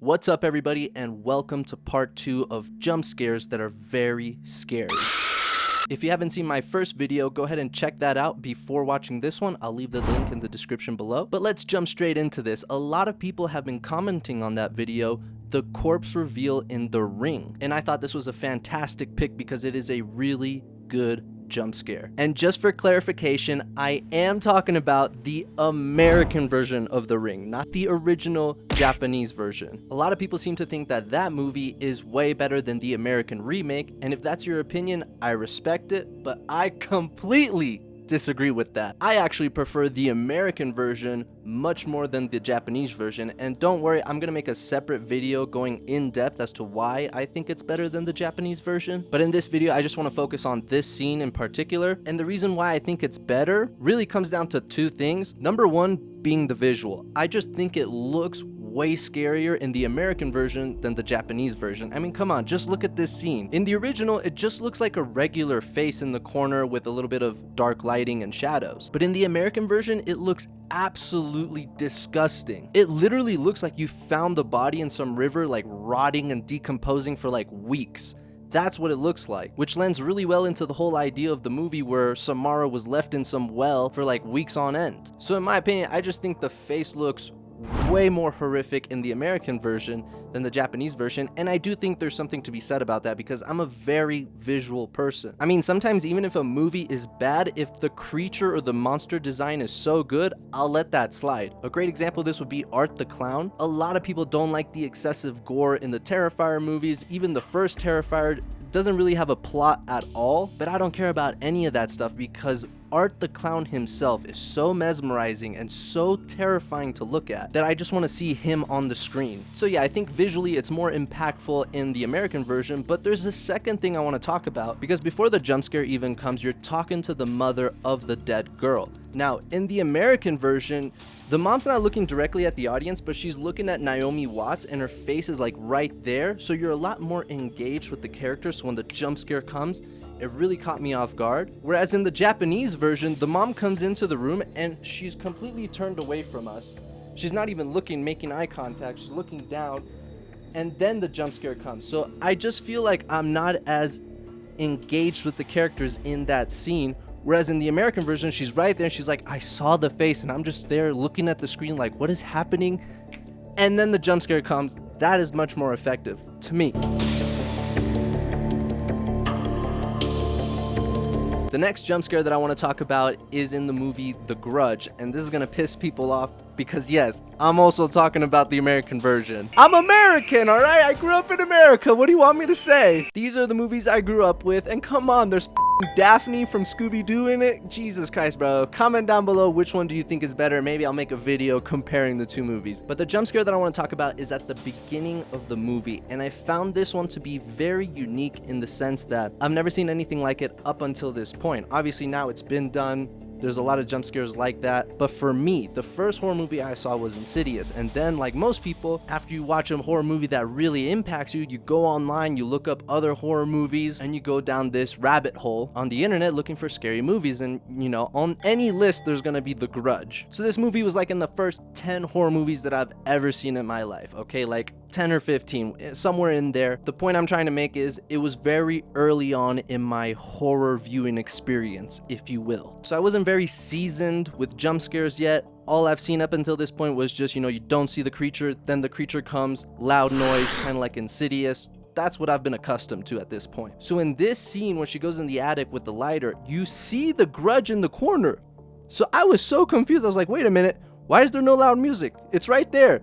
What's up, everybody, and welcome to part 2 of jump scares that are very scary. If you haven't seen my first video, go ahead and check that out before watching this one. I'll leave the link in the description below. But let's jump straight into this. A lot of people have been commenting on that video, the corpse reveal in The Ring, and I thought this was a fantastic pick because it is a really good jump scare. And just for clarification, I am talking about the American version of The Ring, not the original Japanese version. A lot of people seem to think that that movie is way better than the American remake, and if that's your opinion, I respect it, but I completely disagree with that. I actually prefer the American version much more than the Japanese version, and don't worry, I'm gonna make a separate video going in depth as to why I think it's better than the Japanese version. But in this video, I just want to focus on this scene in particular, and the reason why I think it's better really comes down to two things. Number one being the visual. I just think it looks way scarier in the American version than the Japanese version. I mean, come on, just look at this scene. In the original, it just looks like a regular face in the corner with a little bit of dark lighting and shadows. But in the American version, it looks absolutely disgusting. It literally looks like you found the body in some river, like rotting and decomposing for like weeks. That's what it looks like, which lends really well into the whole idea of the movie where Samara was left in some well for like weeks on end. So in my opinion, I just think the face looks way more horrific in the American version than the Japanese version, and I do think there's something to be said about that because I'm a very visual person. I mean, sometimes even if a movie is bad, if the creature or the monster design is so good, I'll let that slide. A great example of this would be Art the Clown. A lot of people don't like the excessive gore in the Terrifier movies. Even the first Terrifier doesn't really have a plot at all, but I don't care about any of that stuff because Art the Clown himself is so mesmerizing and so terrifying to look at that I just want to see him on the screen. So yeah, I think visually it's more impactful in the American version, but there's a second thing I want to talk about because before the jump scare even comes, you're talking to the mother of the dead girl. Now, in the American version, the mom's not looking directly at the audience, but she's looking at Naomi Watts and her face is like right there, so you're a lot more engaged with the character, so when the jump scare comes, it really caught me off guard. Whereas in the Japanese version, the mom comes into the room and she's completely turned away from us. She's not even looking, making eye contact, she's looking down, and then the jump scare comes. So I just feel like I'm not as engaged with the characters in that scene. Whereas in the American version, she's right there and she's like, I saw the face and I'm just there looking at the screen like, what is happening? And then the jump scare comes. That is much more effective to me. The next jump scare that I want to talk about is in the movie The Grudge, and this is going to piss people off because yes, I'm also talking about the American version. I'm American, alright? I grew up in America. What do you want me to say? These are the movies I grew up with, and come on, there's Daphne from Scooby-Doo in it. Jesus Christ, bro. Comment down below which one do you think is better. Maybe I'll make a video comparing the two movies. But the jump scare that I want to talk about is at the beginning of the movie, and I found this one to be very unique in the sense that I've never seen anything like it up until this point. Obviously now it's been done. There's a lot of jump scares like that, but for me, the first horror movie I saw was Insidious, and then like most people, after you watch a horror movie that really impacts you, you go online, you look up other horror movies, and you go down this rabbit hole on the internet looking for scary movies, and you know, on any list there's gonna be The Grudge. So this movie was like in the first 10 horror movies that I've ever seen in my life, okay, like 10 or 15, somewhere in there. The point I'm trying to make is it was very early on in my horror viewing experience, if you will. So I wasn't very seasoned with jump scares yet. All I've seen up until this point was just, you know, you don't see the creature, then the creature comes, loud noise, kind of like Insidious. That's what I've been accustomed to at this point. So in this scene, when she goes in the attic with the lighter, you see the Grudge in the corner. So I was so confused. I was like, wait a minute, why is there no loud music? It's right there.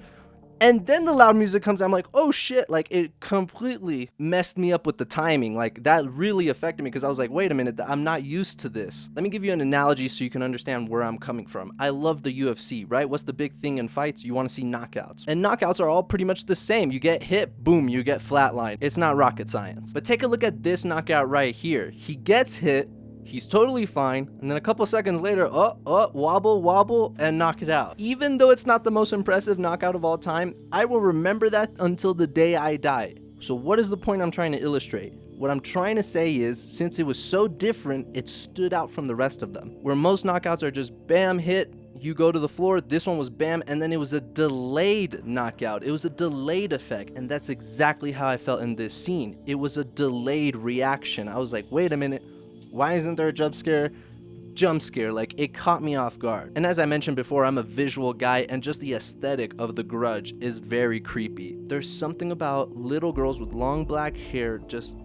And then the loud music comes, I'm like, oh shit, like it completely messed me up with the timing. Like that really affected me because I was like, wait a minute, I'm not used to this. Let me give you an analogy so you can understand where I'm coming from. I love the UFC, right? What's the big thing in fights? You want to see knockouts. And knockouts are all pretty much the same. You get hit, boom, you get flatlined. It's not rocket science. But take a look at this knockout right here. He gets hit, he's totally fine, and then a couple seconds later, wobble, and knock it out. Even though it's not the most impressive knockout of all time, I will remember that until the day I die. So what is the point I'm trying to illustrate? What I'm trying to say is, since it was so different, it stood out from the rest of them. Where most knockouts are just bam, hit, you go to the floor. This one was bam, and then it was a delayed knockout. It was a delayed effect, and that's exactly how I felt in this scene. It was a delayed reaction. I was like, wait a minute, why isn't there a jump scare? Like, it caught me off guard. And as I mentioned before, I'm a visual guy, and just the aesthetic of The Grudge is very creepy. There's something about little girls with long black hair just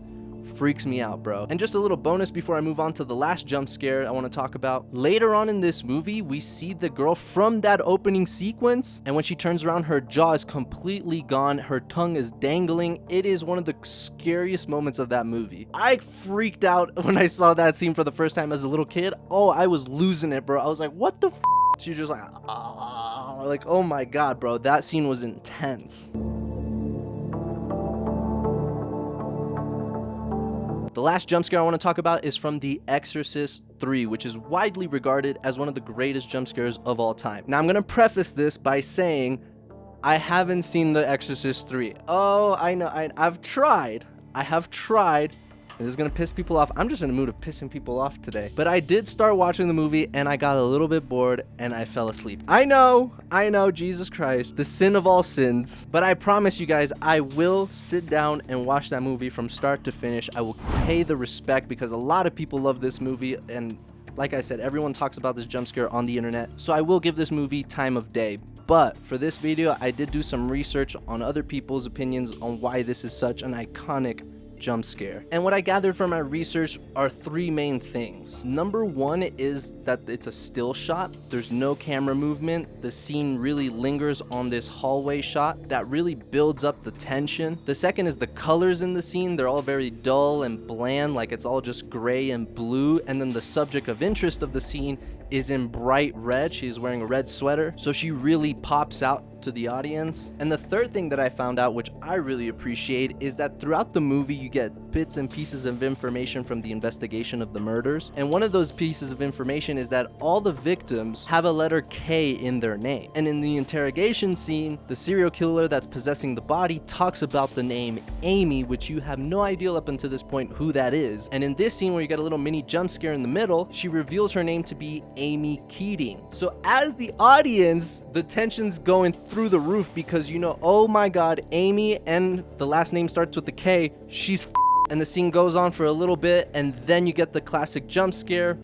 freaks me out, bro. And just a little bonus before I move on to the last jump scare I want to talk about. Later on in this movie, we see the girl from that opening sequence, and when she turns around, her jaw is completely gone, her tongue is dangling. It is one of the scariest moments of that movie. I freaked out when I saw that scene for the first time as a little kid. Oh, I was losing it, bro. I was like, what the f? She was just like, ah, like, oh my god, bro, that scene was intense. The last jump scare I want to talk about is from The Exorcist 3, which is widely regarded as one of the greatest jump scares of all time. Now, I'm going to preface this by saying I haven't seen The Exorcist 3. Oh, I know, I've tried. I have tried. And this is going to piss people off. I'm just in a mood of pissing people off today. But I did start watching the movie, and I got a little bit bored, and I fell asleep. I know, Jesus Christ, the sin of all sins. But I promise you guys, I will sit down and watch that movie from start to finish. I will pay the respect, because a lot of people love this movie, and like I said, everyone talks about this jump scare on the internet. So I will give this movie time of day. But for this video, I did do some research on other people's opinions on why this is such an iconic jump scare. And what I gathered from my research are three main things. Number one is that it's a still shot. There's no camera movement. The scene really lingers on this hallway shot that really builds up the tension. The second is the colors in the scene. They're all very dull and bland, like it's all just gray and blue. And then the subject of interest of the scene is in bright red. She's wearing a red sweater, so she really pops out to the audience. And the third thing that I found out, which I really appreciate, is that throughout the movie you get bits and pieces of information from the investigation of the murders. And one of those pieces of information is that all the victims have a letter K in their name. And in the interrogation scene, the serial killer that's possessing the body talks about the name Amy, which you have no idea up until this point who that is. And in this scene where you get a little mini jump scare in the middle, she reveals her name to be Amy Keating. So as the audience, the tension's going through the roof, because you know, oh my god, Amy, and the last name starts with the K, she's and the scene goes on for a little bit, and then you get the classic jump scare.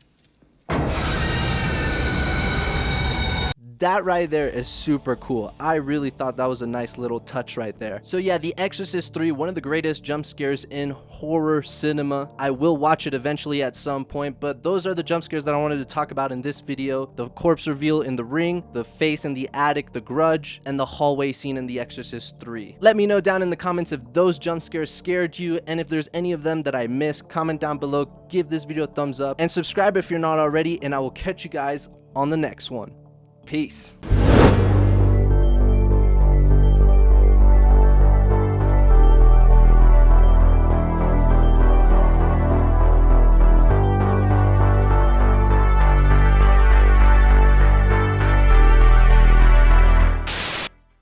That right there is super cool. I really thought that was a nice little touch right there. So yeah, The Exorcist 3, one of the greatest jump scares in horror cinema. I will watch it eventually at some point, but those are the jump scares that I wanted to talk about in this video. The corpse reveal in the ring, the face in the attic, the grudge, and the hallway scene in The Exorcist 3. Let me know down in the comments if those jump scares scared you, and if there's any of them that I missed, comment down below, give this video a thumbs up, and subscribe if you're not already, and I will catch you guys on the next one. Peace.